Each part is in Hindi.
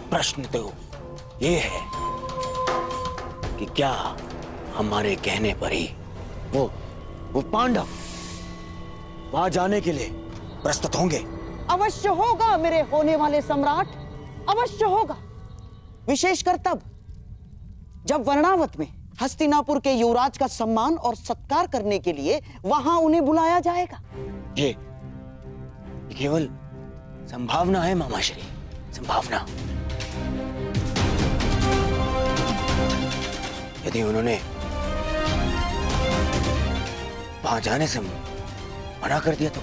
प्रश्न तो ये है कि क्या हमारे कहने पर ही वो पांडव वहां जाने के लिए प्रस्तुत होंगे? अवश्य होगा मेरे होने वाले सम्राट, अवश्य होगा। विशेषकर तब जब वर्णावत में हस्तिनापुर के युवराज का सम्मान और सत्कार करने के लिए वहां उन्हें बुलाया जाएगा। ये केवल संभावना है मामाश्री, संभावना। यदि उन्होंने वहां जाने से मना कर दिया तो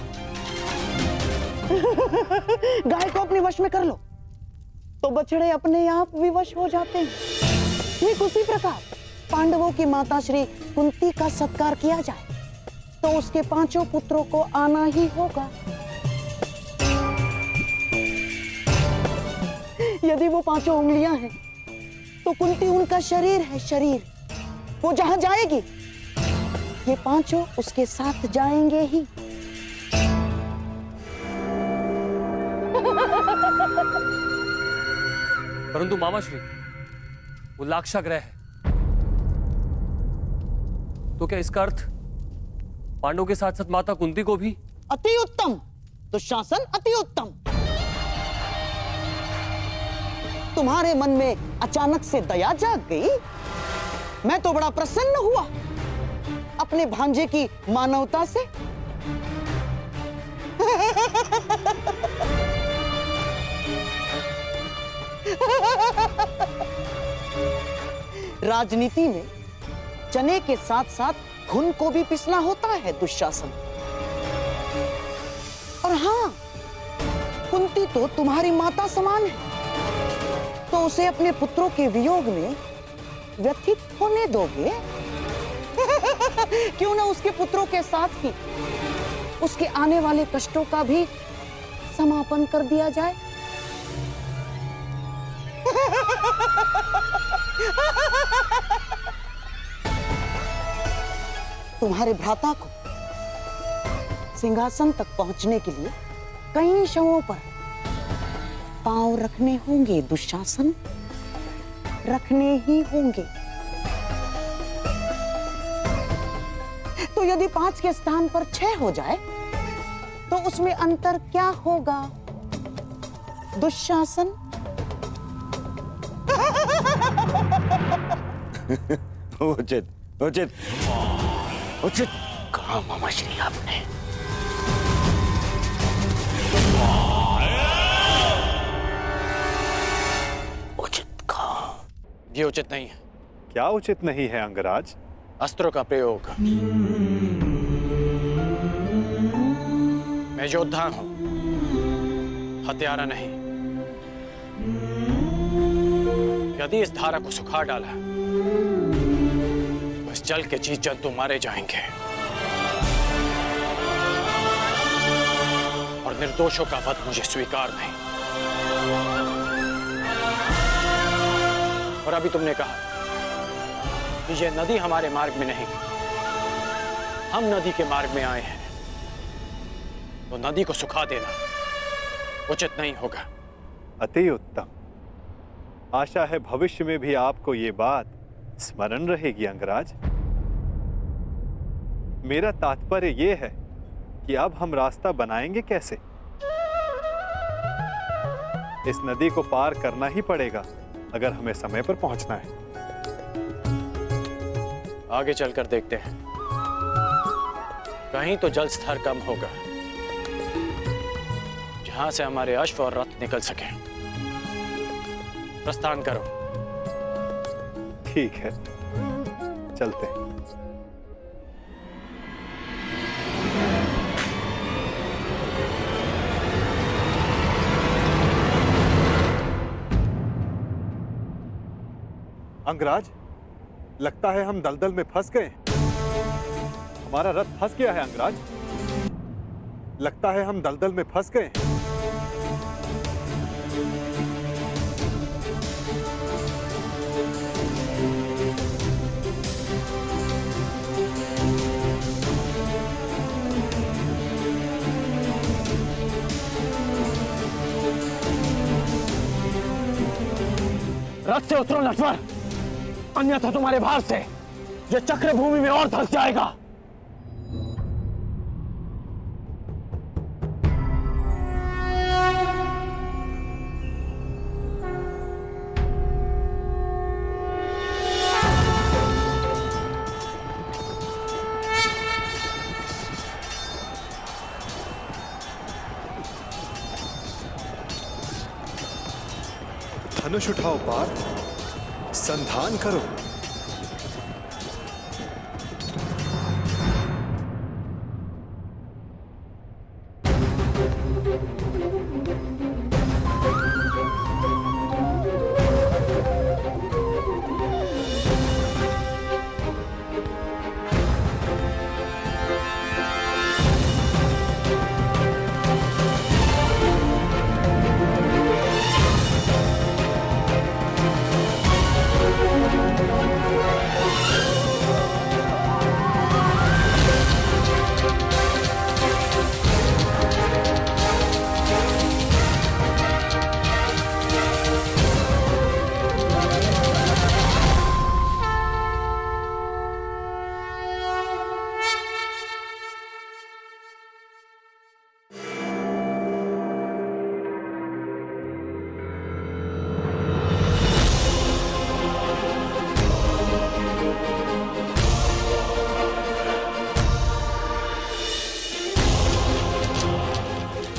गाय को अपने वश में कर लो तो बछड़े अपने आप विवश हो जाते हैं। ठीक उसी प्रकार पांडवों की माता श्री कुंती का सत्कार किया जाए तो उसके 5 पुत्रों को आना ही होगा। यदि वो 5 उंगलियां हैं तो कुंती उनका शरीर है, शरीर। वो जहां जाएगी ये 5 उसके साथ जाएंगे ही। परंतु मामाश्री, वो लाक्षागृह है, तो क्या इसका अर्थ पांडवों के साथ साथ माता कुंती को भी? अति उत्तम दुशासन, अति उत्तम। तुम्हारे मन में अचानक से दया जाग गई। मैं तो बड़ा प्रसन्न हुआ अपने भांजे की मानवता से। राजनीति में चने के साथ साथ घुन को भी पिसना होता है दुशासन। और हाँ, कुंती तो तुम्हारी माता समान है, तो उसे अपने पुत्रों के वियोग में व्यथित होने दोगे? क्यों ना उसके पुत्रों के साथ ही उसके आने वाले कष्टों का भी समापन कर दिया जाए। तुम्हारे भ्राता को सिंहासन तक पहुंचने के लिए कई शवों पर पांव रखने होंगे दुशासन, रखने ही होंगे। तो यदि 5 के स्थान पर 6 हो जाए तो उसमें अंतर क्या होगा दुशासन? उचित उचित उचित कहा मामाश्री आपने। उचित कहा। ये उचित नहीं है। क्या उचित नहीं है अंगराज? अस्त्रों का प्रयोग। मैं योद्धा हूं, हत्यारा नहीं। यदि इस धारा को सुखा डाला तो इस जल के जीव जंतु मारे जाएंगे और निर्दोषों का वध मुझे स्वीकार नहीं। और अभी तुमने कहा कि ये नदी हमारे मार्ग में नहीं, हम नदी के मार्ग में आए हैं, तो नदी को सुखा देना उचित नहीं होगा। अति उत्तम। आशा है भविष्य में भी आपको ये बात स्मरण रहेगी अंगराज। मेरा तात्पर्य ये है कि अब हम रास्ता बनाएंगे कैसे? इस नदी को पार करना ही पड़ेगा अगर हमें समय पर पहुंचना है। आगे चलकर देखते हैं, कहीं तो जल स्तर कम होगा जहां से हमारे अश्व और रथ निकल सके। प्रस्थान करो। ठीक है, चलते हैं। अंगराज, लगता है हम दलदल में फंस गए। हमारा रथ फंस गया है अंगराज। लगता है हम दलदल में फंस गए। रथ से उतरो लक्ष्मण, अन्यथा तुम्हारे भार से ये चक्र भूमि में और धंस जाएगा। धनुष उठाओ पार्थ, संधान करो।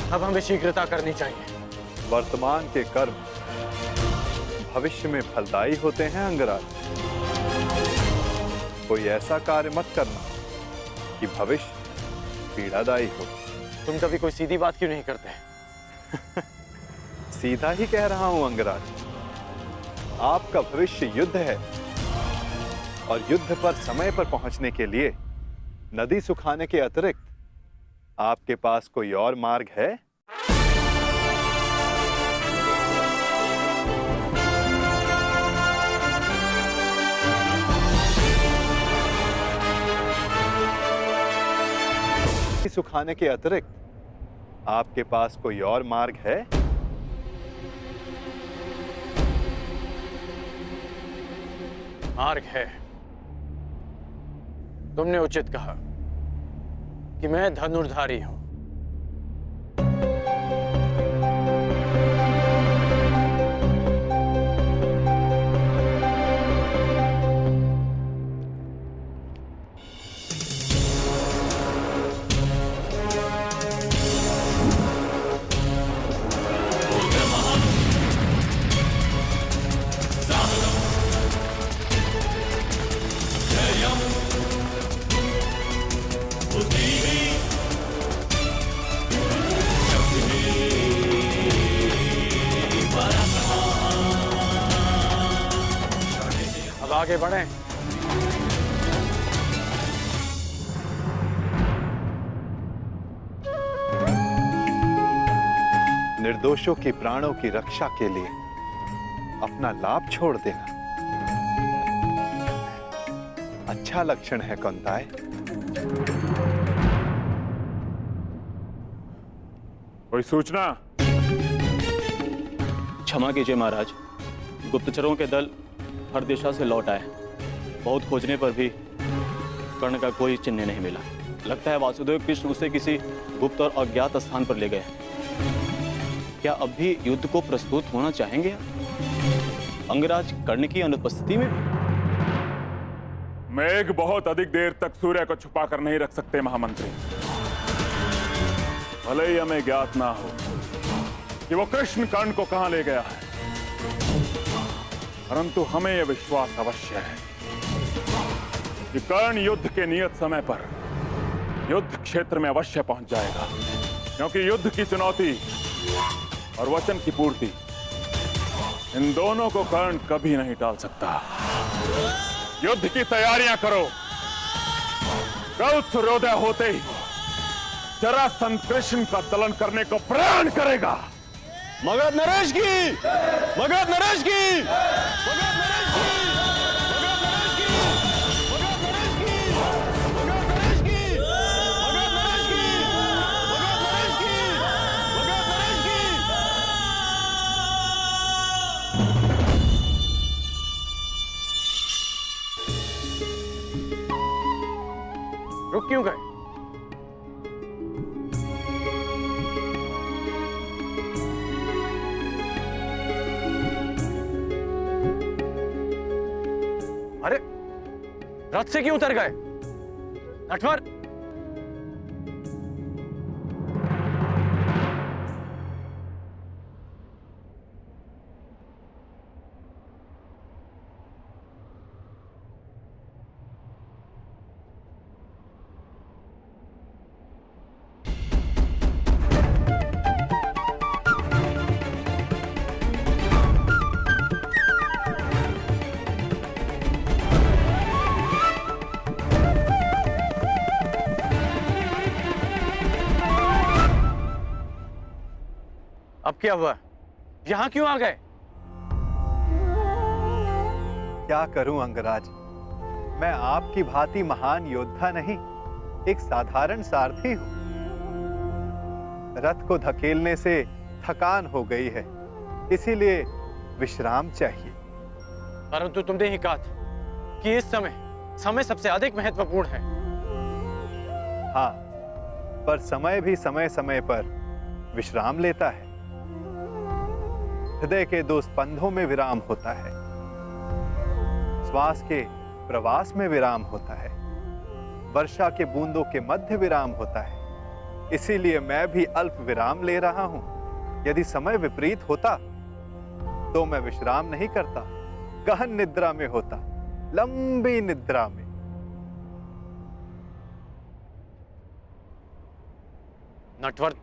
अब हमें शीघ्रता करनी चाहिए। वर्तमान के कर्म भविष्य में फलदायी होते हैं अंगराज। कोई ऐसा कार्य मत करना कि भविष्य पीड़ादायी हो। तुम कभी कोई सीधी बात क्यों नहीं करते? सीधा ही कह रहा हूं अंगराज। आपका भविष्य युद्ध है और युद्ध पर समय पर पहुंचने के लिए नदी सुखाने के अतिरिक्त आपके पास कोई और मार्ग है? सुखाने के अतिरिक्त आपके पास कोई और मार्ग है? मार्ग है। तुमने उचित कहा कि मैं धनुर्धारी हूं। अब आगे बढ़ें। निर्दोषों की प्राणों की रक्षा के लिए अपना लाभ छोड़ देना अच्छा लक्षण है कौंताय। कोई सूचना? क्षमा कीजिए महाराज, गुप्तचरों के दल हर दिशा से लौट आए। बहुत खोजने पर भी कर्ण का कोई चिन्ह नहीं मिला। लगता है वासुदेव कृष्ण उसे किसी गुप्त और अज्ञात स्थान पर ले गए। क्या अब भी युद्ध को प्रस्तुत होना चाहेंगे अंगराज कर्ण की अनुपस्थिति में भी? मेघ बहुत अधिक देर तक सूर्य को छुपा कर नहीं रख सकते महामंत्री। भले ही हमें ज्ञात ना हो कि वो कृष्ण कर्ण को कहां ले गया है, परंतु हमें यह विश्वास अवश्य है कि कर्ण युद्ध के नियत समय पर युद्ध क्षेत्र में अवश्य पहुंच जाएगा, क्योंकि युद्ध की चुनौती और वचन की पूर्ति, इन दोनों को कर्ण कभी नहीं टाल सकता। युद्ध की तैयारियां करो। कल सूर्योदय होते ही जरासंध कृष्ण का दलन करने को प्रण करेगा। मगध नरेश की! मगध नरेश की! मगध नरेश की! मगध नरेश की! मगध नरेश की! मगध नरेश की! मगध नरेश की! मगध नरेश की! मगध नरेश की! अरे रथ से क्यों उतर गए? नटवर, अब क्या हुआ? यहां क्यों आ गए? क्या करूं अंगराज, मैं आपकी भांति महान योद्धा नहीं, एक साधारण सारथी हूं। रथ को धकेलने से थकान हो गई है, इसीलिए विश्राम चाहिए। परंतु तुमने ही कहा था कि इस समय सबसे अधिक महत्वपूर्ण है। हाँ, पर समय भी समय समय पर विश्राम लेता है। हृदय के 2 स्पंदों में विराम होता है, श्वास के प्रवास में विराम होता है, वर्षा के बूंदों के मध्य विराम होता है। इसीलिए मैं भी अल्प विराम ले रहा हूं। यदि समय विपरीत होता तो मैं विश्राम नहीं करता, गहन निद्रा में होता, लंबी निद्रा में। नटवर,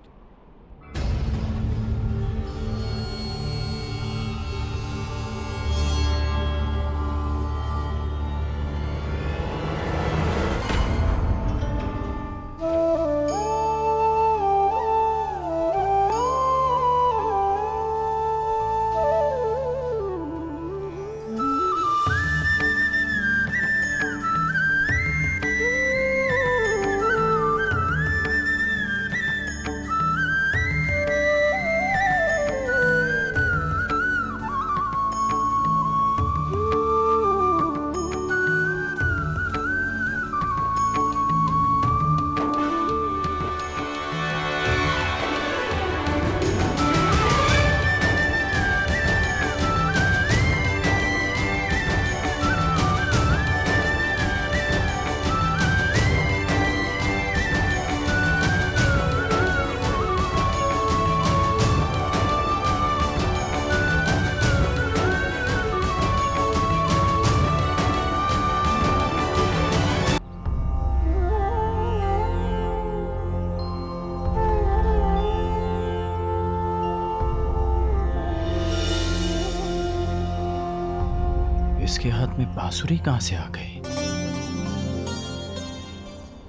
इसके हाथ में बांसुरी कहां से आ गई?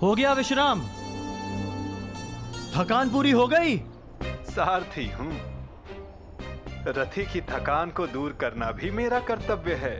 हो गया विश्राम? थकान पूरी हो गई? सारथी हूं, रथी की थकान को दूर करना भी मेरा कर्तव्य है।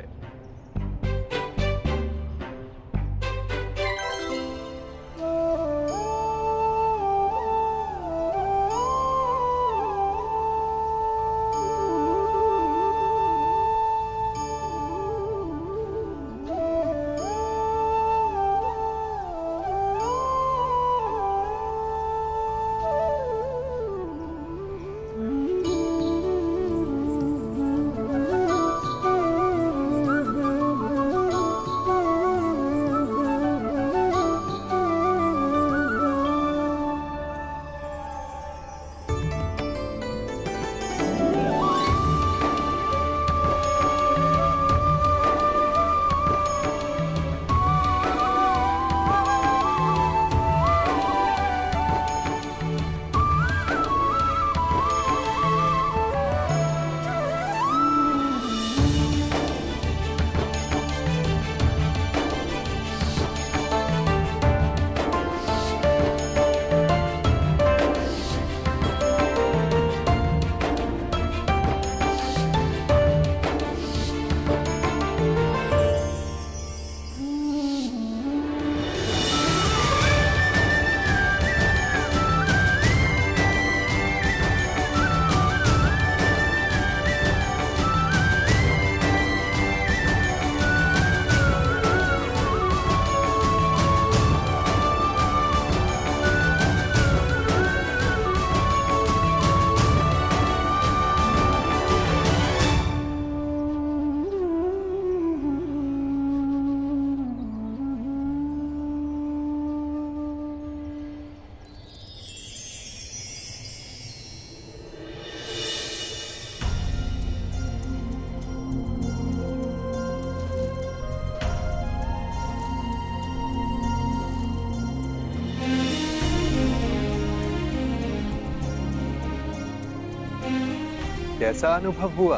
कैसा अनुभव हुआ?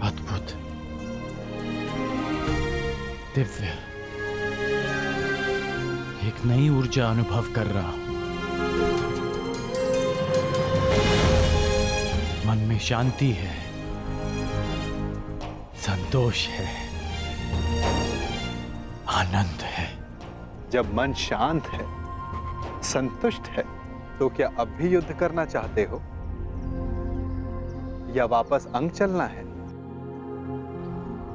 अद्भुत, दिव्य, एक नई ऊर्जा अनुभव कर रहा हूं। मन में शांति है, संतोष है, आनंद है। जब मन शांत है, संतुष्ट है, तो क्या अब भी युद्ध करना चाहते हो या वापस अंग चलना है?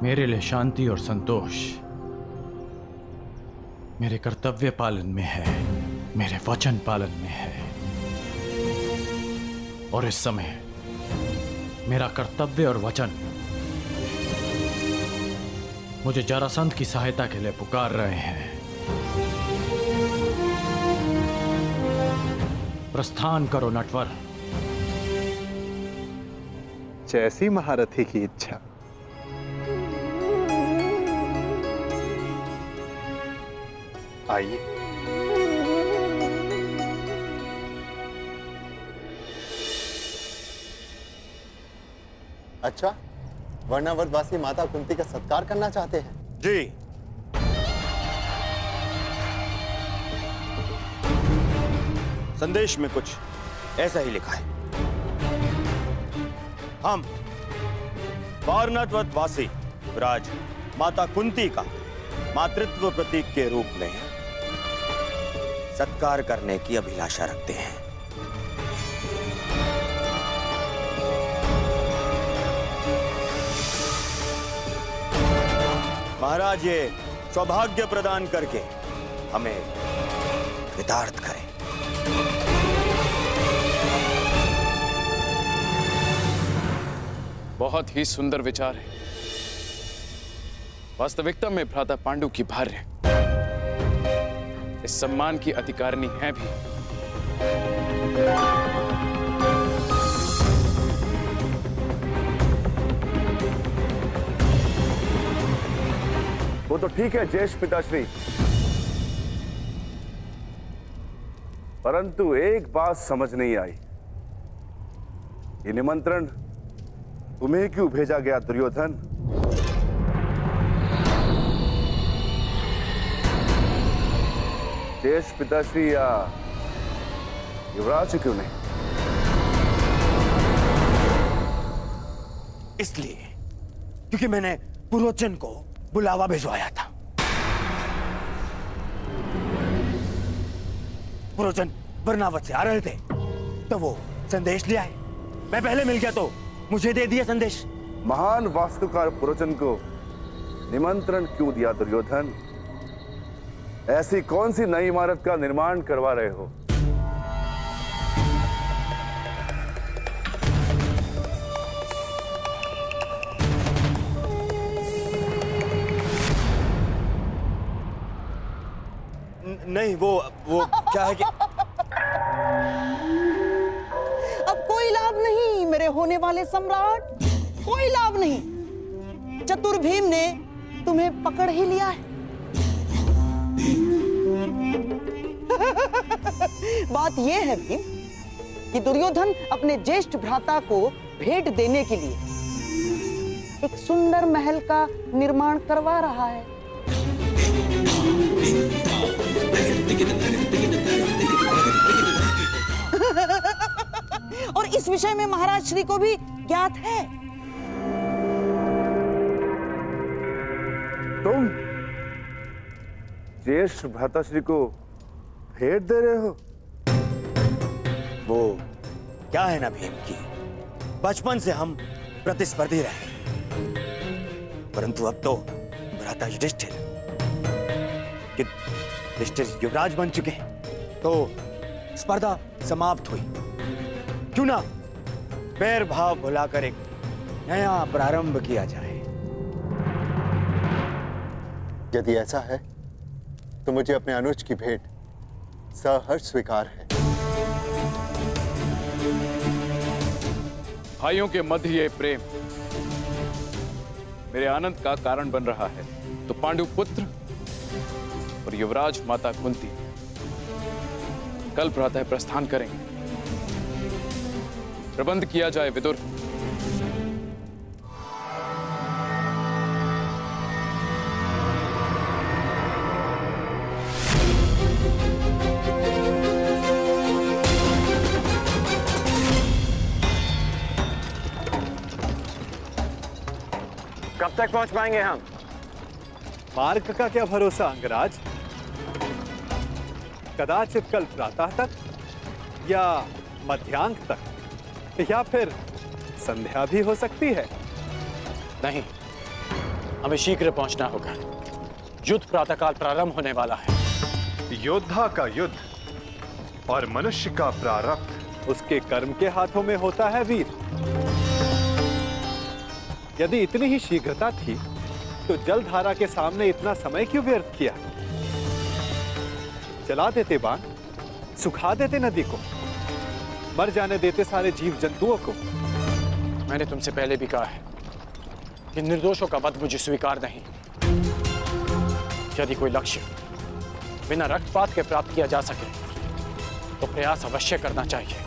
मेरे लिए शांति और संतोष मेरे कर्तव्य पालन में है, मेरे वचन पालन में है। और इस समय मेरा कर्तव्य और वचन मुझे जरासंध की सहायता के लिए पुकार रहे हैं। प्रस्थान करो नटवर। जैसी महारथी की इच्छा। आइए। अच्छा, वर्णावतवासी माता कुंती का सत्कार करना चाहते हैं? जी। संदेश में कुछ ऐसा ही लिखा है। हम वारणावतवासी राज माता कुंती का मातृत्व प्रतीक के रूप में सत्कार करने की अभिलाषा रखते हैं। महाराज ये सौभाग्य प्रदान करके हमें कृतार्थ करें। बहुत ही सुंदर विचार है। वास्तविकता में भ्राता पांडु की भार्य इस सम्मान की अधिकारिणी है भी। वो तो ठीक है ज्येष्ठ पिताश्री, परंतु एक बात समझ नहीं आई। ये निमंत्रण तुम्हें क्यों भेजा गया दुर्योधन? ज्येष्ठ पिताश्री या युवराज क्यों नहीं? इसलिए क्योंकि मैंने पुरोचन को बुलावा भिजवाया था। पुरोचन वर्णावत से आ रहे थे तो वो संदेश ले आए। मैं पहले मिल गया तो मुझे दे दिया संदेश। महान वास्तुकार पुरोचन को निमंत्रण क्यों दिया दुर्योधन? ऐसी कौन सी नई इमारत का निर्माण करवा रहे हो? नहीं, वो क्या है कि अब कोई लाभ नहीं मेरे होने वाले सम्राट, कोई लाभ नहीं। चतुर भीम ने तुम्हें पकड़ ही लिया है। बात यह है भीम कि दुर्योधन अपने ज्येष्ठ भ्राता को भेंट देने के लिए एक सुंदर महल का निर्माण करवा रहा है। और इस विषय में महाराज श्री को भी ज्ञात है। तुम ज्येष्ठ भ्राताश्री को भेंट दे रहे हो? वो क्या है ना भीम की, बचपन से हम प्रतिस्पर्धी रहे, परंतु अब तो भ्राता युधिष्ठिर युवराज बन चुके हैं, तो स्पर्धा समाप्त हुई। क्यों ना बैर भाव भुलाकर एक नया प्रारंभ किया जाए। यदि ऐसा है तो मुझे अपने अनुज की भेंट सहर्ष स्वीकार है। भाइयों के मध्य ये प्रेम मेरे आनंद का कारण बन रहा है। तो पांडु पुत्र और युवराज माता कुंती कल प्रातः प्रस्थान करेंगे। प्रबंध किया जाए विदुर। कब तक पहुंच पाएंगे हम? मार्ग का क्या भरोसा अंगराज, कदाचित कल प्रातः तक या मध्यांक तक या फिर संध्या भी हो सकती है। नहीं, हमें शीघ्र पहुंचना होगा। युद्ध प्रातःकाल प्रारंभ होने वाला है। योद्धा का युद्ध और मनुष्य का प्रारब्ध उसके कर्म के हाथों में होता है वीर। यदि इतनी ही शीघ्रता थी तो जलधारा के सामने इतना समय क्यों व्यर्थ किया? चला देते बाण, सुखा देते नदी को, मर जाने देते सारे जीव जंतुओं को। मैंने तुमसे पहले भी कहा है कि निर्दोषों का वध मुझे स्वीकार नहीं। यदि कोई लक्ष्य बिना रक्तपात के प्राप्त किया जा सके तो प्रयास अवश्य करना चाहिए।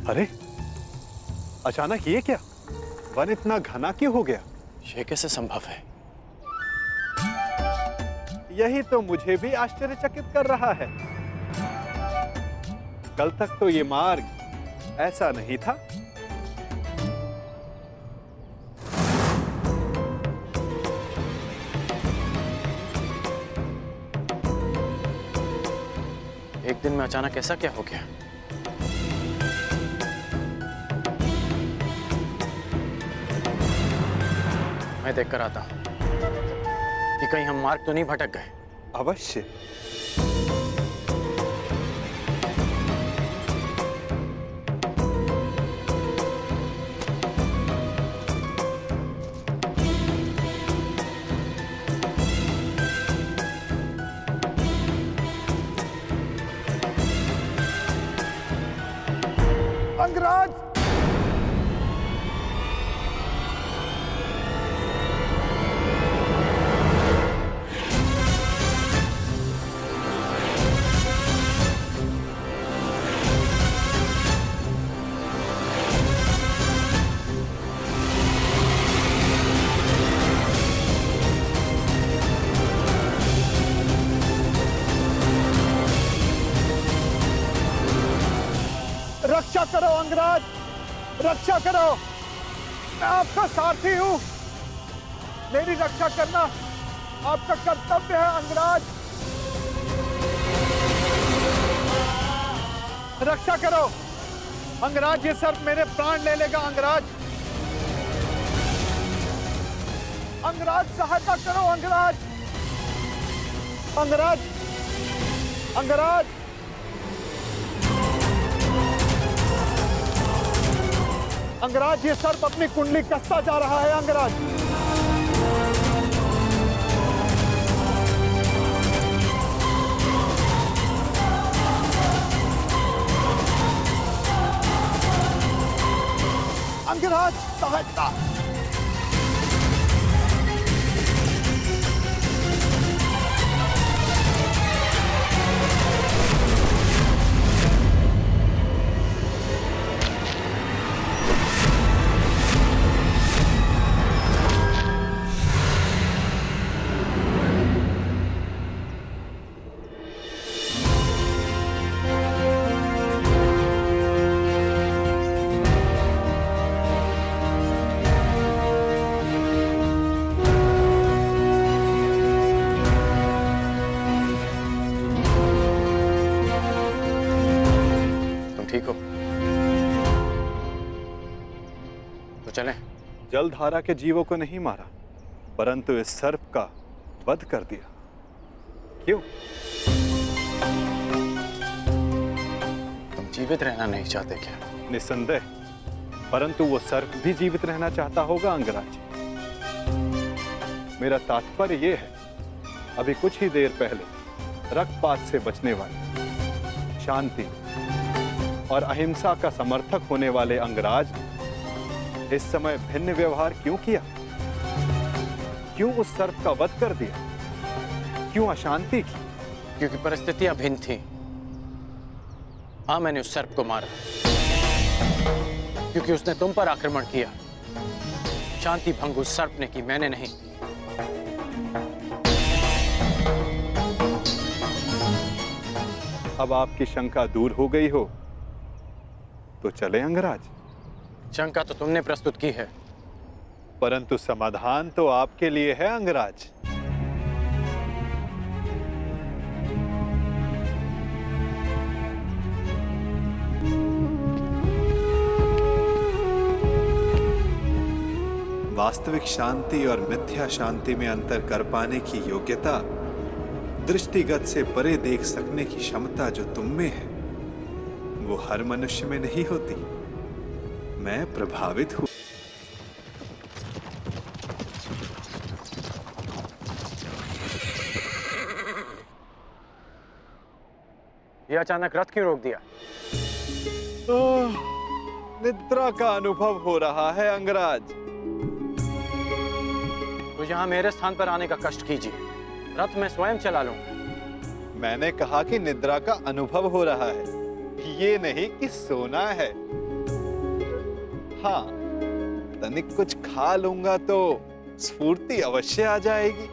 अरे अचानक ये क्या? वन इतना घना क्यों हो गया? यह कैसे संभव है? यही तो मुझे भी आश्चर्यचकित कर रहा है। कल तक तो ये मार्ग ऐसा नहीं था। एक दिन में अचानक ऐसा क्या हो गया? मैं देख कर आता हूं कि कहीं हम मार्ग तो नहीं भटक गए। अवश्य। अंगराज! रक्षा करो अंगराज, रक्षा करो। मैं आपका सारथी हूं, मेरी रक्षा करना आपका कर्तव्य है अंगराज। रक्षा करो अंगराज, ये सर्प मेरे प्राण ले लेगा अंगराज। अंगराज सहायता करो अंगराज, अंगराज, अंगराज। अंगराज, ये सर्प अपनी कुंडली कसता जा रहा है अंगराज। अंगराज सहायता। ठीक हो तो चलें। जलधारा के जीवों को नहीं मारा, परंतु इस सर्प का वध कर दिया। क्यों? तुम जीवित रहना नहीं चाहते क्या? निस्संदेह, परंतु वो सर्प भी जीवित रहना चाहता होगा अंगराज। मेरा तात्पर्य ये है, अभी कुछ ही देर पहले रक्तपात से बचने वाले, शांति और अहिंसा का समर्थक होने वाले अंगराज इस समय भिन्न व्यवहार क्यों किया? क्यों उस सर्प का वध कर दिया? क्यों अशांति की? क्योंकि परिस्थितियां भिन्न थी। हाँ, मैंने उस सर्प को मारा क्योंकि उसने तुम पर आक्रमण किया। शांति भंग उस सर्प ने की, मैंने नहीं। अब आपकी शंका दूर हो गई हो तो चले अंगराज। शंका तो तुमने प्रस्तुत की है। परंतु समाधान तो आपके लिए है अंगराज। वास्तविक शांति और मिथ्या शांति में अंतर कर पाने की योग्यता, दृष्टिगत से परे देख सकने की क्षमता जो तुम में है, वो हर मनुष्य में नहीं होती। मैं प्रभावित हूं। ये अचानक रथ क्यों रोक दिया? निद्रा का अनुभव हो रहा है अंगराज। तो यहाँ मेरे स्थान पर आने का कष्ट कीजिए, रथ मैं स्वयं चला लूंगा। मैंने कहा कि निद्रा का अनुभव हो रहा है, ये नहीं कि सोना है। हाँ, तनिक कुछ खा लूंगा तो स्फूर्ति अवश्य आ जाएगी।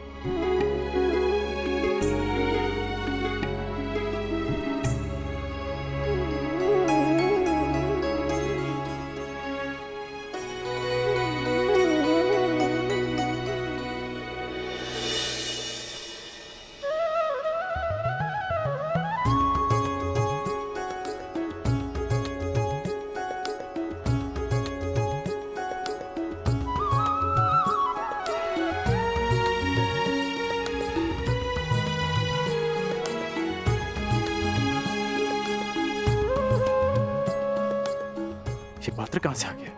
ये पात्र कहां से आ गया?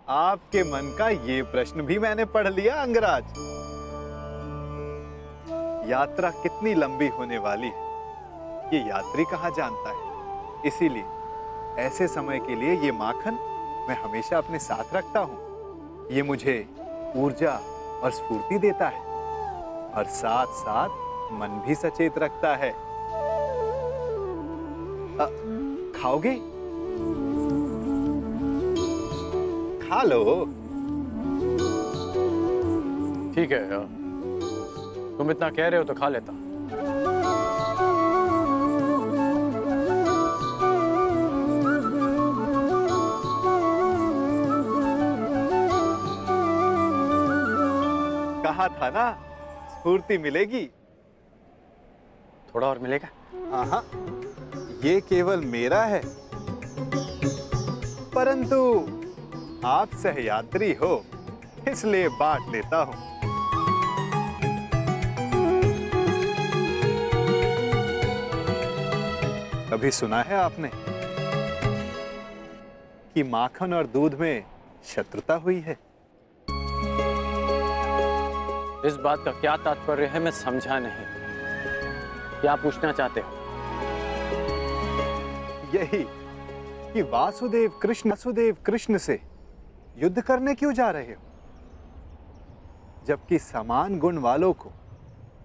आपके मन का ये प्रश्न भी मैंने पढ़ लिया अंगराज। यात्रा कितनी लंबी होने वाली है, ये यात्री कहाँ जानता है। इसीलिए ऐसे समय के लिए ये माखन मैं हमेशा अपने साथ रखता हूँ। ये मुझे ऊर्जा और स्फूर्ति देता है और साथ साथ मन भी सचेत रखता है। खाओगे? खा लो। ठीक है, तुम इतना कह रहे हो तो खा लेता। कहा था ना, स्फूर्ति मिलेगी। थोड़ा और मिलेगा? हाँ, ये केवल मेरा है, परंतु आप सहयात्री हो इसलिए बांट लेता हूं। कभी सुना है आपने कि माखन और दूध में शत्रुता हुई है? इस बात का क्या तात्पर्य है मैं समझा नहीं। क्या पूछना चाहते हो? यही कि वासुदेव कृष्ण से युद्ध करने क्यों जा रहे हो, जबकि समान गुण वालों को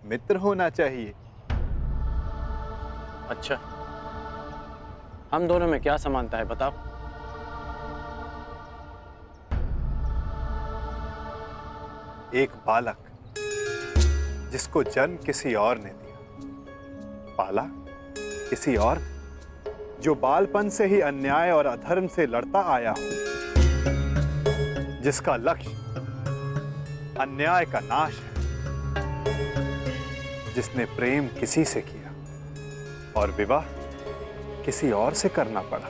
मित्र होना चाहिए। अच्छा, हम दोनों में क्या समानता है बताओ? एक बालक जिसको जन्म किसी और ने दिया, पाला किसी और, जो बालपन से ही अन्याय और अधर्म से लड़ता आया हो, जिसका लक्ष्य अन्याय का नाश है, जिसने प्रेम किसी से किया और विवाह किसी और से करना पड़ा,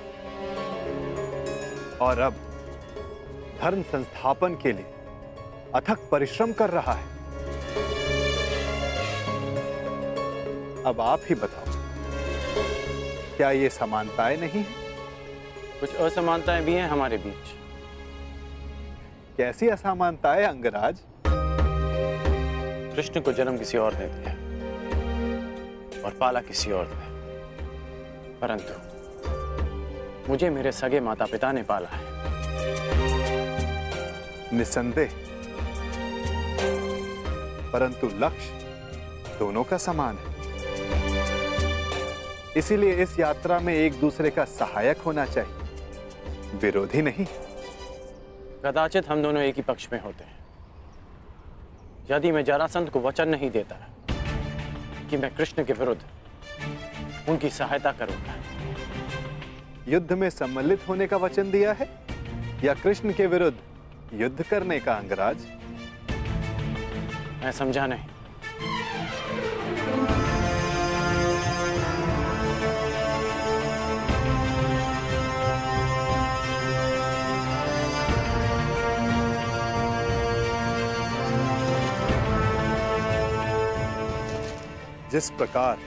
और अब धर्म संस्थापन के लिए अथक परिश्रम कर रहा है। अब आप ही बताओ, क्या ये समानताएं नहीं है? कुछ असमानताएं भी हैं हमारे बीच। कैसी असमानताएं अंगराज? कृष्ण को जन्म किसी और ने दिया और पाला किसी और ने, परंतु मुझे मेरे सगे माता पिता ने पाला है। निसंदेह, परंतु लक्ष्य दोनों का समान है। इसीलिए इस यात्रा में एक दूसरे का सहायक होना चाहिए, विरोधी नहीं। कदाचित हम दोनों एक ही पक्ष में होते हैं। यदि मैं जरासंध को वचन नहीं देता कि मैं कृष्ण के विरुद्ध उनकी सहायता करूंगा। युद्ध में सम्मिलित होने का वचन दिया है या कृष्ण के विरुद्ध युद्ध करने का, अंगराज? मैं समझा नहीं। जिस प्रकार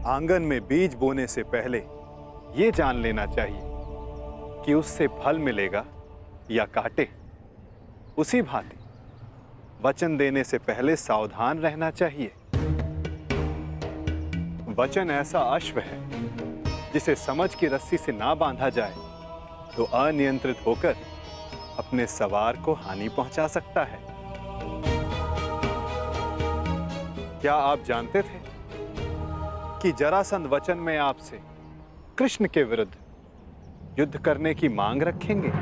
आंगन में बीज बोने से पहले यह जान लेना चाहिए कि उससे फल मिलेगा या कांटे, उसी भांति वचन देने से पहले सावधान रहना चाहिए। वचन ऐसा अश्व है जिसे समझ की रस्सी से ना बांधा जाए तो अनियंत्रित होकर अपने सवार को हानि पहुंचा सकता है। क्या आप जानते थे कि जरासंध वचन में आपसे कृष्ण के विरुद्ध युद्ध करने की मांग रखेंगे?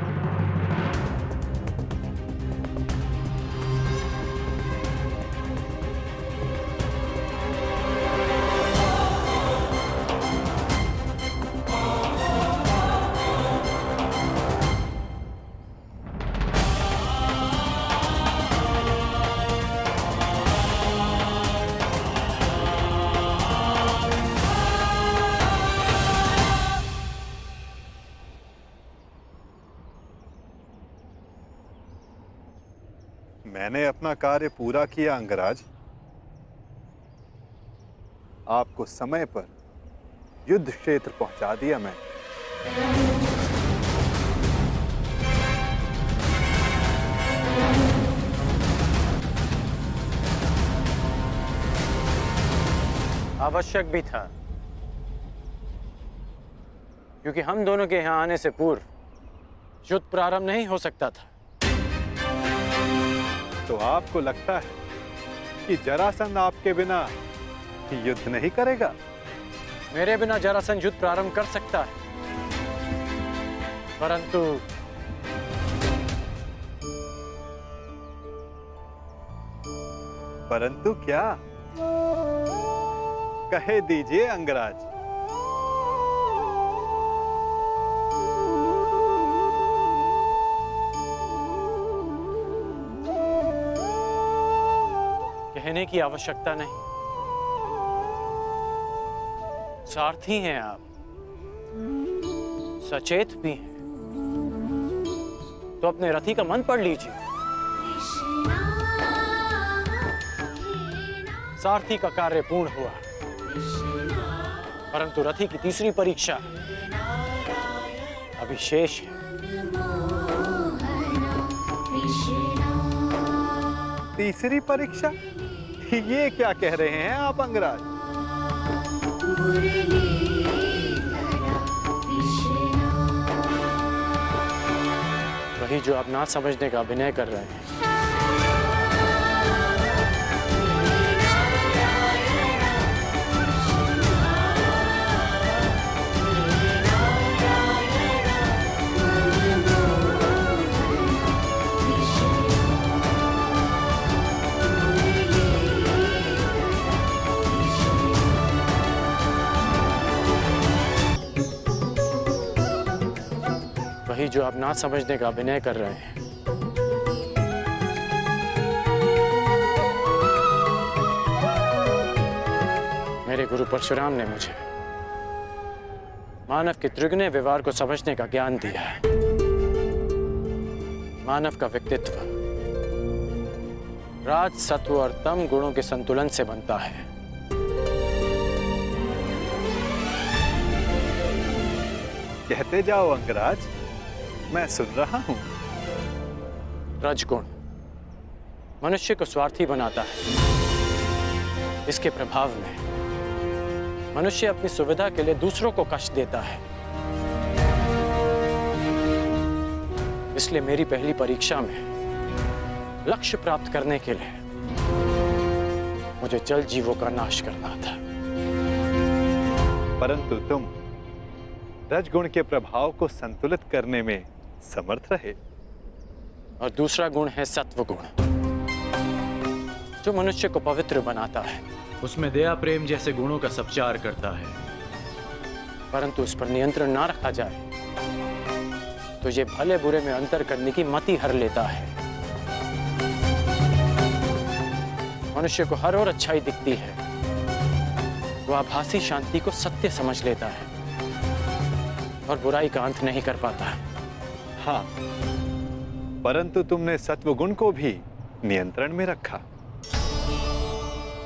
मैंने अपना कार्य पूरा किया अंगराज। आपको समय पर युद्ध क्षेत्र पहुंचा दिया मैं। आवश्यक भी था, क्योंकि हम दोनों के यहां आने से पूर्व युद्ध प्रारंभ नहीं हो सकता था। तो आपको लगता है कि जरासंध आपके बिना युद्ध नहीं करेगा? मेरे बिना जरासंध युद्ध प्रारंभ कर सकता है, परंतु क्या? कहे दीजिए अंगराज। कहने की आवश्यकता नहीं। सारथी हैं आप, सचेत भी हैं, तो अपने रथी का मन पढ़ लीजिए। सारथी का कार्य पूर्ण हुआ, परंतु रथी की तीसरी परीक्षा अभी शेष है। तीसरी परीक्षा? ये क्या कह रहे हैं आप अंगराज? वही जो आप ना समझने का अभिनय कर रहे हैं। वही जो आप ना समझने का अभिनय कर रहे हैं। मेरे गुरु परशुराम ने मुझे मानव के त्रिगुणीय व्यवहार को समझने का ज्ञान दिया है। मानव का व्यक्तित्व राज, सत्व और तम गुणों के संतुलन से बनता है। कहते जाओ अंगराज, मैं सुन रहा हूं। रजगुण, मनुष्य को स्वार्थी बनाता है। इसके प्रभाव में मनुष्य अपनी सुविधा के लिए दूसरों को कष्ट देता है। इसलिए मेरी पहली परीक्षा में लक्ष्य प्राप्त करने के लिए मुझे जल जीवों का नाश करना था। परंतु तुम रजगुण के प्रभाव को संतुलित करने में समर्थ रहे। और दूसरा गुण है सत्व गुण, जो मनुष्य को पवित्र बनाता है। उसमें दया प्रेम जैसे गुणों का संचार करता है। परंतु उस पर नियंत्रण ना रखा जाए तो ये भले बुरे में अंतर करने की मति हर लेता है। मनुष्य को हर ओर अच्छाई दिखती है, वो आभासी शांति को सत्य समझ लेता है और बुराई का अंत नहीं कर पाता। हाँ, परंतु तुमने सत्वगुण को भी नियंत्रण में रखा।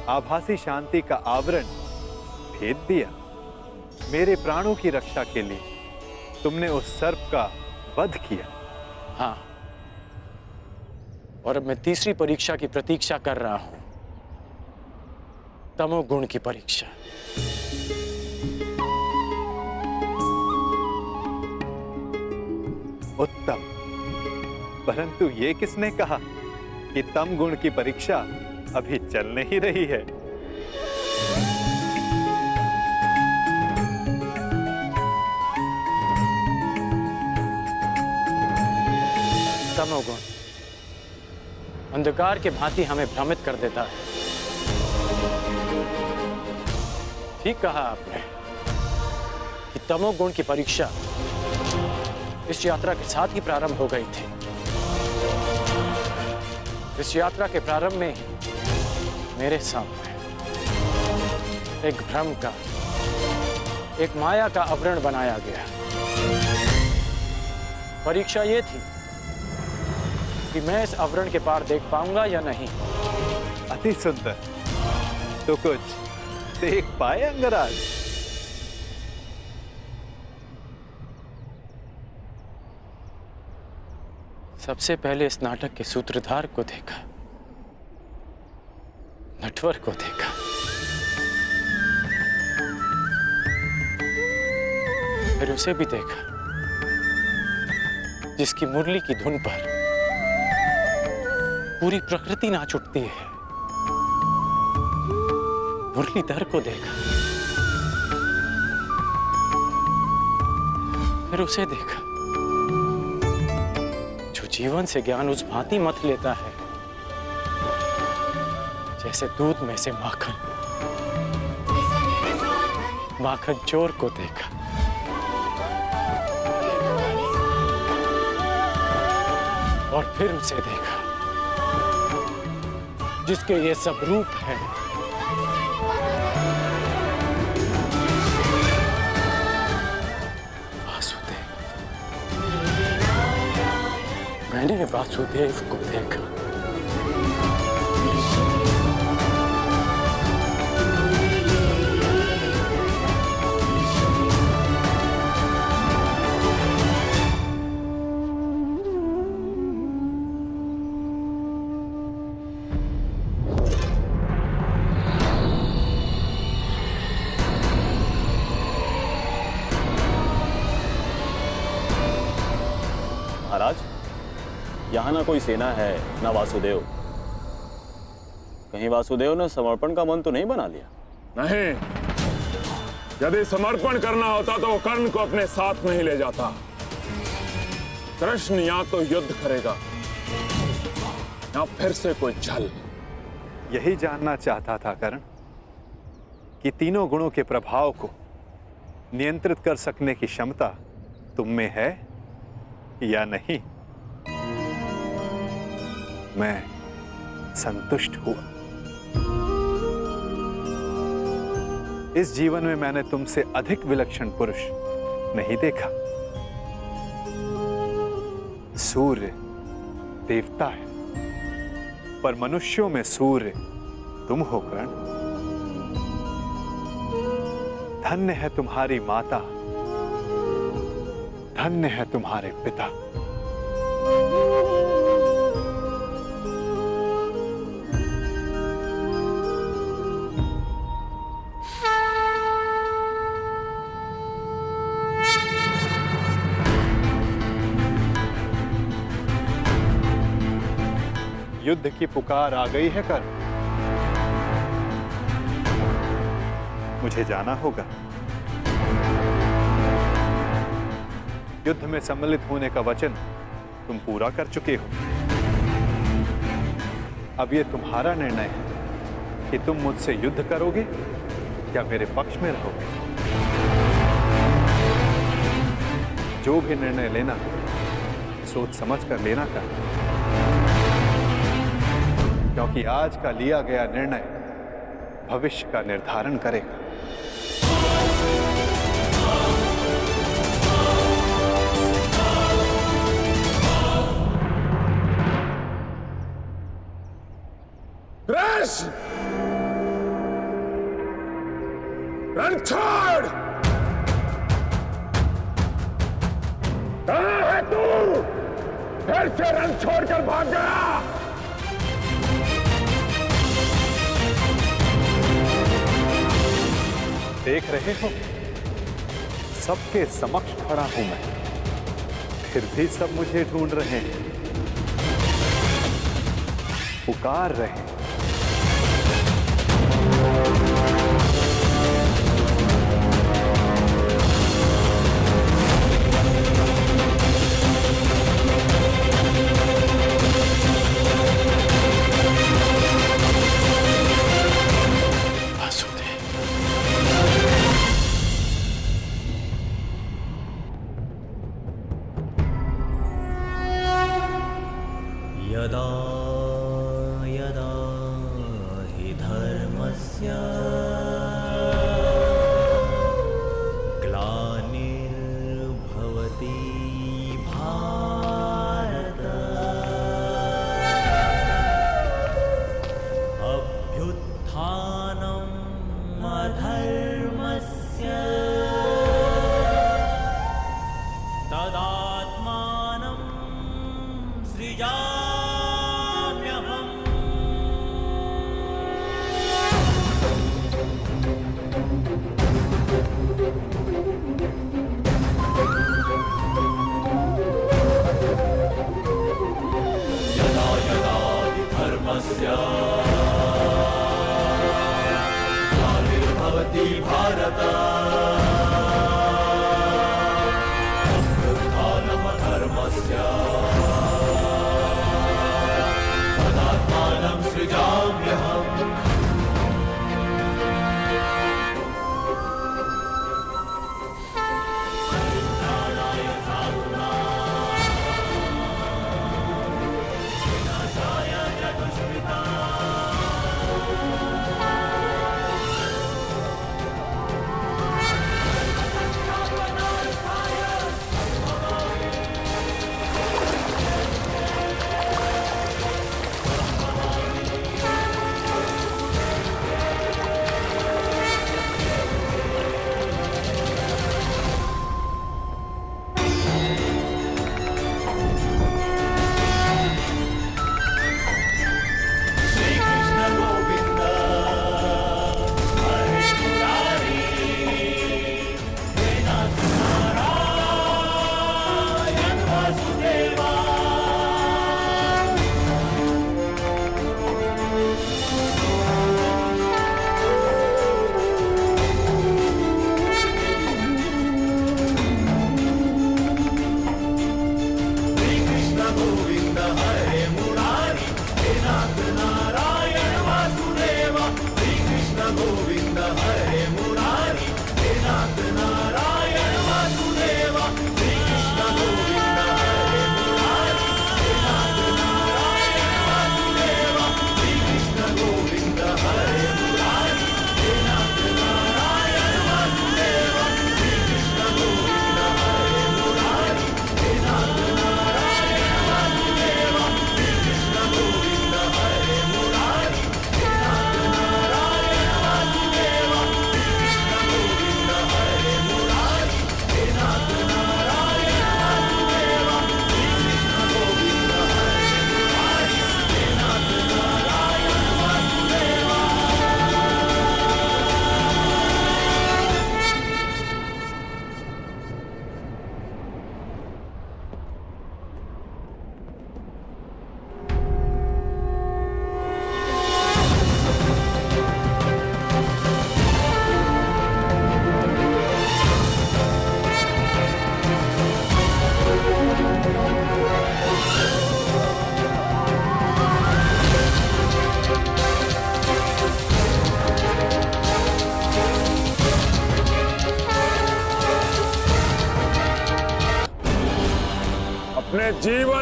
आभासी शांति का आवरण भेद दिया। मेरे प्राणों की रक्षा के लिए तुमने उस सर्प का वध किया। हाँ, और अब मैं तीसरी परीक्षा की प्रतीक्षा कर रहा हूं, तमोगुण की परीक्षा। उत्तम, परंतु ये किसने कहा कि तम गुण की परीक्षा अभी चल नहीं रही है? तमोगुण अंधकार के भांति हमें भ्रमित कर देता है। ठीक कहा आपने कि तमोगुण की परीक्षा इस यात्रा के साथ ही प्रारंभ हो गई थी। इस यात्रा के प्रारंभ में ही मेरे सामने एक भ्रम का, एक माया का आवरण बनाया गया। परीक्षा ये थी कि मैं इस आवरण के पार देख पाऊंगा या नहीं। अति सुंदर, तो कुछ देख पाए अंगराज? सबसे पहले इस नाटक के सूत्रधार को देखा, नटवर को देखा। फिर उसे भी देखा जिसकी मुरली की धुन पर पूरी प्रकृति नाच उठती है। मुरलीधर को देखा, फिर उसे देखा जो जीवन से ज्ञान उस भांति मत लेता है जैसे दूध में से माखन। माखन चोर को देखा, और फिर उसे देखा जिसके ये सब रूप है। वासुदेव। मैंने वासुदेव को देखा। महाराज, यहाँ ना कोई सेना है ना वासुदेव। कहीं वासुदेव ने समर्पण का मन तो नहीं बना लिया? नहीं, यदि समर्पण करना होता तो वो कर्ण को अपने साथ नहीं ले जाता। कृष्ण या तो युद्ध करेगा या फिर से कोई छल। यही जानना चाहता था कर्ण कि तीनों गुणों के प्रभाव को नियंत्रित कर सकने की क्षमता तुम में है या नहीं। मैं संतुष्ट हुआ। इस जीवन में मैंने तुमसे अधिक विलक्षण पुरुष नहीं देखा। सूर्य देवता है, पर मनुष्यों में सूर्य तुम हो कर्ण। धन्य है तुम्हारी माता, धन्य है तुम्हारे पिता। युद्ध की पुकार आ गई है कर्ण। मुझे जाना होगा। युद्ध में सम्मिलित होने का वचन तुम पूरा कर चुके हो। अब यह तुम्हारा निर्णय है कि तुम मुझसे युद्ध करोगे या मेरे पक्ष में रहोगे। जो भी निर्णय लेना सोच समझ कर लेना कर, क्योंकि आज का लिया गया निर्णय भविष्य का निर्धारण करेगा। कृष्ण, रण छोड़। कहां है तू? फिर से रण छोड़कर भाग गया। देख रहे हो, सबके समक्ष खड़ा हूं मैं, फिर भी सब मुझे ढूंढ रहे हैं, पुकार रहे हैं। यदा यदा हि धर्मस्य ग्लानिर्भवति भारत अभ्युत्थानम् अधर्मस्य तदात्मानं सृजाम्यहम्।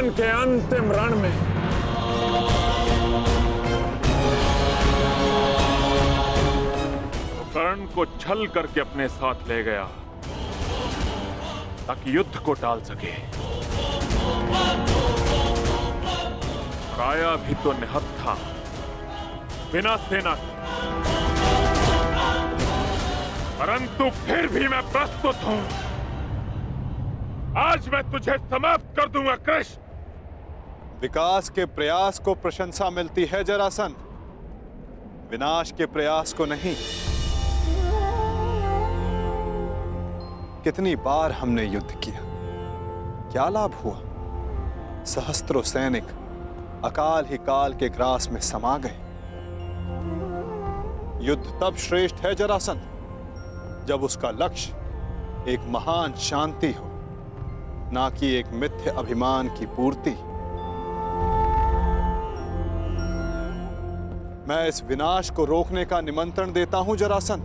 जीवन के अंतिम रण में वो कर्ण को छल करके अपने साथ ले गया ताकि युद्ध को टाल सके। काया भी तो निहत था बिना सेना के, परंतु फिर भी मैं प्रस्तुत हूं। आज मैं तुझे समाप्त कर दूंगा कृष्ण। विकास के प्रयास को प्रशंसा मिलती है जरासंध, विनाश के प्रयास को नहीं। कितनी बार हमने युद्ध किया, क्या लाभ हुआ? सहस्त्रों सैनिक अकाल ही काल के ग्रास में समा गए। युद्ध तब श्रेष्ठ है जरासंध जब उसका लक्ष्य एक महान शांति हो, ना कि एक मिथ्य अभिमान की पूर्ति। मैं इस विनाश को रोकने का निमंत्रण देता हूं जरासंध,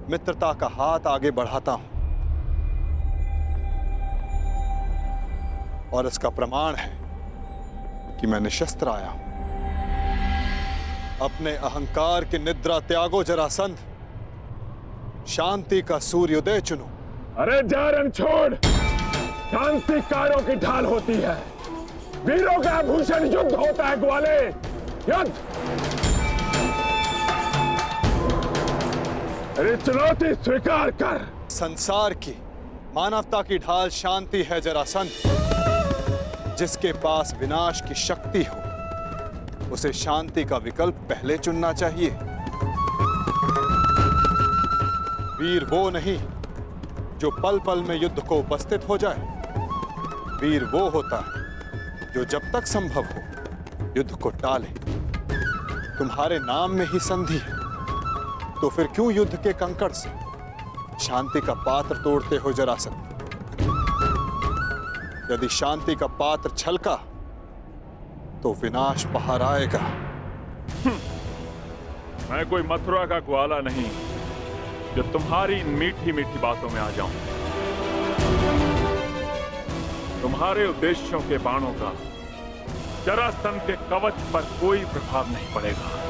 मित्रता का हाथ आगे बढ़ाता हूं, और इसका प्रमाण है कि मैं निशस्त्र आया हूं। अपने अहंकार की निद्रा त्यागो जरासंध, शांति का सूर्योदय चुनो। अरे जा रण छोड़, शांति कारों की ढाल होती है, वीरों का आभूषण युद्ध होता है ग्वाले, युद्ध। अरे चुनौती स्वीकार कर। संसार की मानवता की ढाल शांति है जरासंध। जिसके पास विनाश की शक्ति हो उसे शांति का विकल्प पहले चुनना चाहिए। वीर वो नहीं जो पल पल में युद्ध को उपस्थित हो जाए, वीर वो होता है जो जब तक संभव हो युद्ध को टाले। तुम्हारे नाम में ही संधि है, तो फिर क्यों युद्ध के कंकड़ से शांति का पात्र तोड़ते हो जरासंध? यदि शांति का पात्र छलका तो विनाश पहाड़ आएगा। मैं कोई मथुरा का ग्वाला नहीं जो तुम्हारी इन मीठी मीठी बातों में आ जाऊं। तुम्हारे उद्देश्यों के बाणों का जरासंध के कवच पर कोई प्रभाव नहीं पड़ेगा।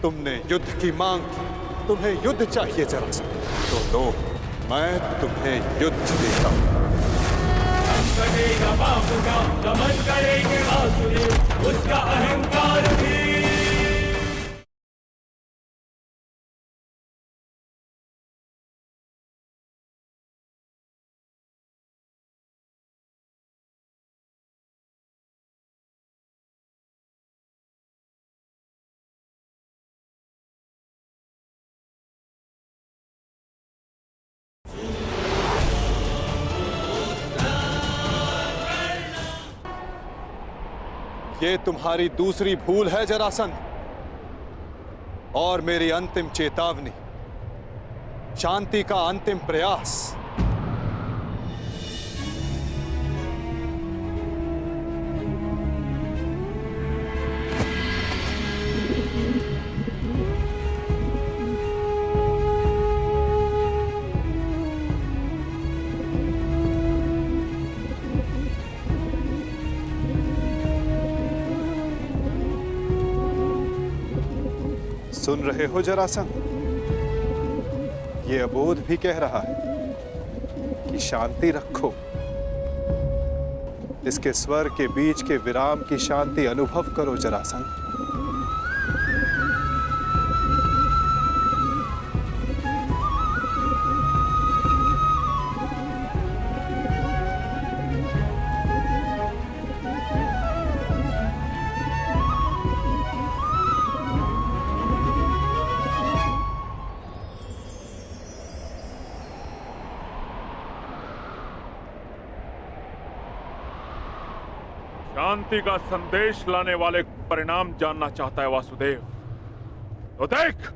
तुमने युद्ध की मांग की, तुम्हें युद्ध चाहिए जरासंध, तो लो, मैं तुम्हें युद्ध देता हूं। दमन करेंगे वासुदेव उसका अहंकार भी। ये तुम्हारी दूसरी भूल है जरासंध, और मेरी अंतिम चेतावनी, शांति का अंतिम प्रयास। सुन रहे हो जरासंध? ये अबोध भी कह रहा है कि शांति रखो। इसके स्वर के बीच के विराम की शांति अनुभव करो जरासंध। शांति का संदेश लाने वाले परिणाम जानना चाहता है वासुदेव, तो देख।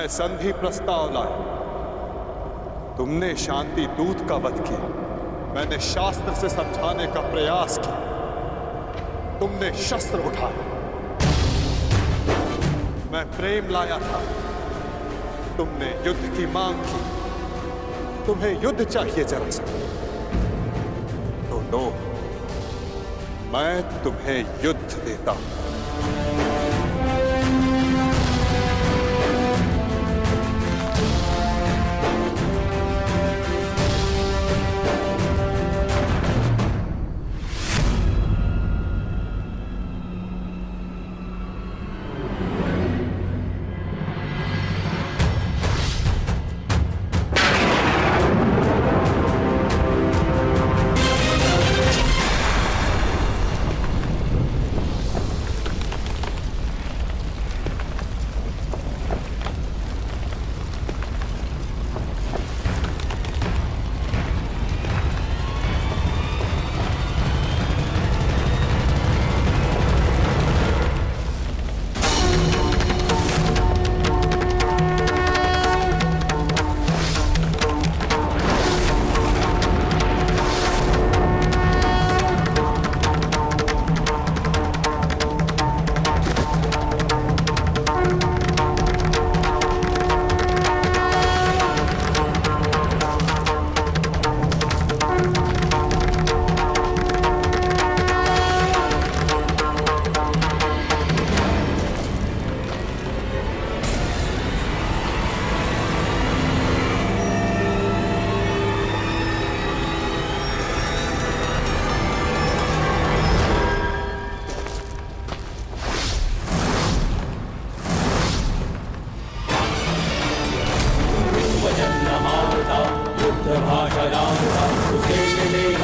संधि प्रस्ताव लाया। तुमने शांति दूत का वध किया, मैंने शास्त्र से समझाने का प्रयास किया, तुमने शस्त्र उठाया। मैं प्रेम लाया था, तुमने युद्ध की मांग की। तुम्हें युद्ध चाहिए जरासंध, तो लो, मैं तुम्हें युद्ध देता हूं।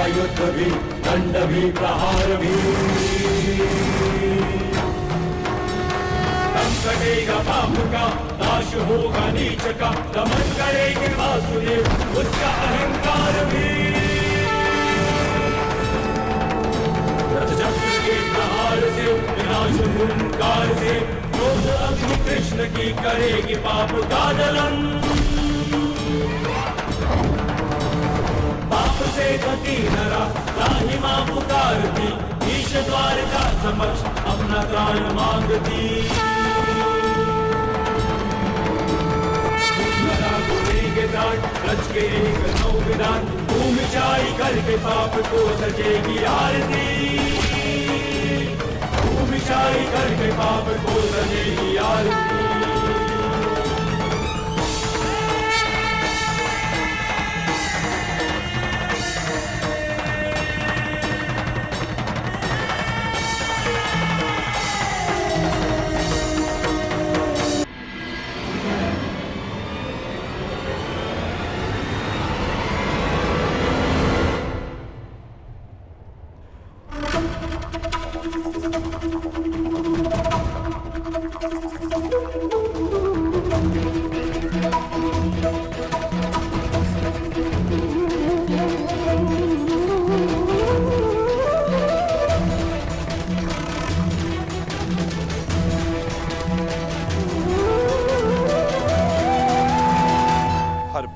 युद्ध भी दंड भी प्रहार भी दम कटेगा पाप का, नाश होगा नीच का, दमन करेंगे वासुदेव उसका अहंकार भी। रथ चक्र के प्रहार से विनाश हुंकार से क्रोध अग्नि कृष्ण की करेगी पाप का दलन। पाप से गति नरा राही मां पुकारती, ईश द्वार का समक्ष अपना त्राण मांगती। के त्राण रच के एक नौ विधान, भूमि चाई करके पाप को सजेगी आरती। भूमि चाई करके पाप को सजेगी आरती।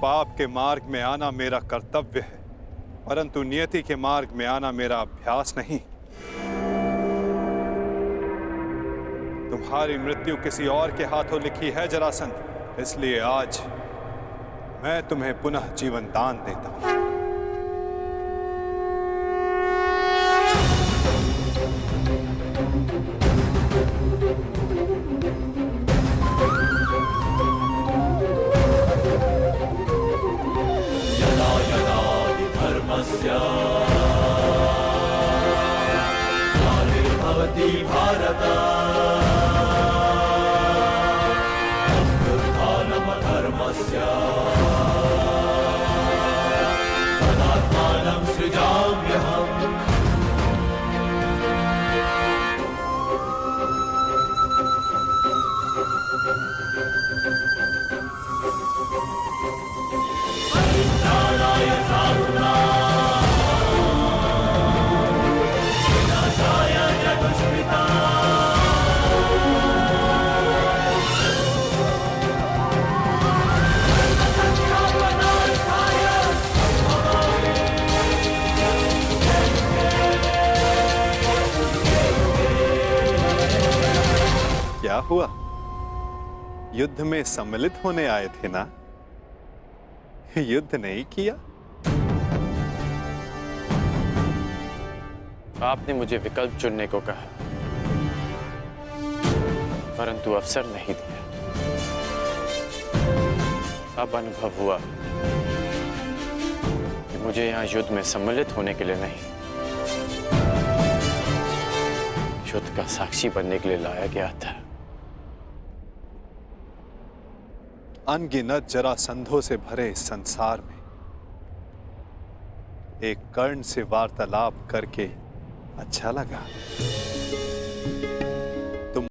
पाप के मार्ग में आना मेरा कर्तव्य है, परंतु नियति के मार्ग में आना मेरा अभ्यास नहीं। तुम्हारी मृत्यु किसी और के हाथों लिखी है जरासंध, इसलिए आज मैं तुम्हें पुनः जीवन दान देता हूं। यदा यदा हि धर्मस्य ग्लानिर्भवति भारत अभ्युत्थानमधर्मस्य तदात्मानं सृजाम्यहम्। परित्राणाय साधूनां विनाशाय च दुष्कृतां। क्या हुआ? युद्ध में सम्मिलित होने आए थे ना? युद्ध नहीं किया? आपने मुझे विकल्प चुनने को कहा, परंतु अवसर नहीं दिया। अब अनुभव हुआ कि मुझे यहां युद्ध में सम्मिलित होने के लिए नहीं, युद्ध का साक्षी बनने के लिए लाया गया था। अनगिनत जरासंधों से भरे इस संसार में एक कर्ण से वार्तालाप करके अच्छा लगा।